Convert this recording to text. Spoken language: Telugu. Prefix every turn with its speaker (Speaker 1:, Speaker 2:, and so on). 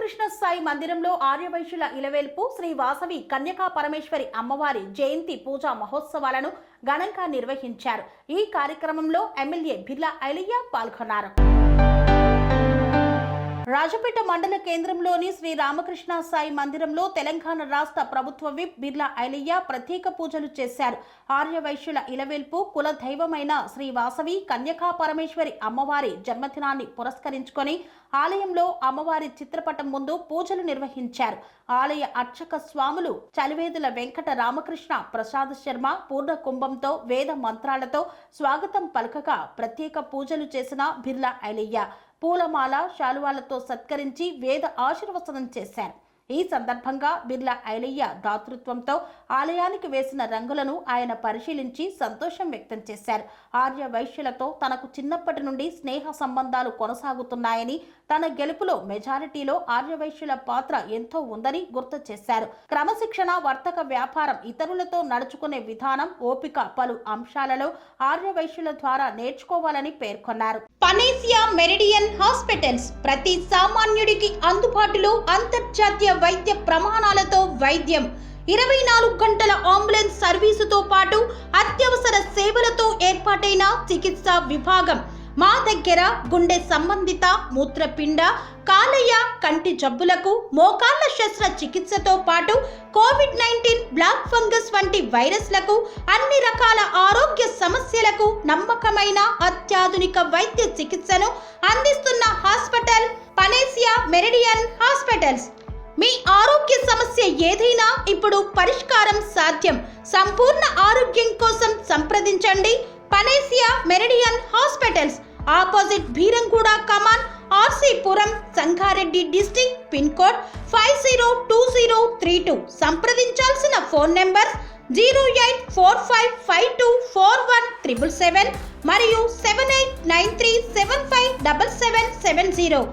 Speaker 1: రామకృష్ణ సాయి మందిరంలో ఆర్యవైశ్యుల ఇలవేల్పు శ్రీ వాసవి కన్యకా పరమేశ్వరి అమ్మవారి జయంతి పూజా మహోత్సవాలను ఘనంగా నిర్వహించారు. ఈ కార్యక్రమంలో ఎమ్మెల్యే బిర్లా ఐలయ్య పాల్గొన్నారు. రాజపేట మండల కేంద్రంలోని శ్రీ రామకృష్ణ సాయి మందిరంలో తెలంగాణ రాష్ట్ర ప్రభుత్వ విప్ బిర్లా ఐలయ్య ప్రత్యేక పూజలు చేశారు. ఆర్యవైశ్యుల ఇలవేల్పు కుల దైవమైన శ్రీ వాసవి కన్యకా పరమేశ్వరి అమ్మవారి జన్మదినాన్ని పురస్కరించుకొని ఆలయంలో అమ్మవారి చిత్రపటం ముందు పూజలు నిర్వహించారు. ఆలయ అర్చక స్వాములు చలివేదుల వెంకట రామకృష్ణ ప్రసాద్ శర్మ పూర్ణ కుంభంతో వేద మంత్రాలతో స్వాగతం పలకగా ప్రత్యేక పూజలు చేసిన బిర్లా ఐలయ్య పూలమాల శాలువాలతో సత్కరించి వేద ఆశీర్వచనం చేశారు. ఈ సందర్భంగా బిర్లా ఐలయ్య దాతృత్వంతో ఆలయానికి వేసిన రంగులను ఆయన పరిశీలించి సంతోషం వ్యక్తం చేశారు. ఆర్య వైశ్యులతో తనకు చిన్నప్పటి నుండి స్నేహ సంబంధాలు కొనసాగుతున్నాయని, తన గెలుపులో మెజారిటీలో ఆర్యవైశ్యుల పాత్ర ఎంతో ఉందని గుర్తు చేశారు. క్రమశిక్షణ, వర్తక వ్యాపారం, ఇతరులతో నడుచుకునే విధానం, ఓపిక పలు అంశాలలో ఆర్యవైశ్యుల ద్వారా నేర్చుకోవాలని పేర్కొన్నారు. పనేసియా మెరిడియన్ హాస్పిటల్స్ ప్రతి సామాన్యుడికి అందుబాటులో అంతర్జాతీయ వైద్య ప్రమాణాలతో వైద్యం, 24 గంటల అంబులెన్స్ సర్వీసుతో పాటు అత్యవసర సేవలతో ఏర్పాటైన చికిత్సా విభాగం. మా దగ్గర గుండె సంబంధిత, మూత్రపిండ, కాలేయ, కంటి జబ్బులకు, మోకాళ్ల శస్త్రచికిత్సతో పాటు కోవిడ్-19, బ్లాక్ ఫంగస్ వంటి వైరస్లకు, అన్ని రకాల ఆరోగ్య సమస్యలకు నమ్మకమైన అత్యాధునిక వైద్య చికిత్సను అందిస్తున్న హాస్పిటల్ పనేసియా మెరిడియన్ హాస్పిటల్స్. మీ ఆరోగ్య సమస్య ఏదైనా ఇప్పుడు పరిష్కారం సాధ్యం. సంపూర్ణ ఆరోగ్యం కోసం సంప్రదించండి Panacea Meridian hospitals, opposite Bheeramguda కమాన్, RC Puram, Sangareddy district, pin code 502032. సంప్రదించాల్సిన ఫోన్ నెంబర్ 0845524177 మరియు 7893757770.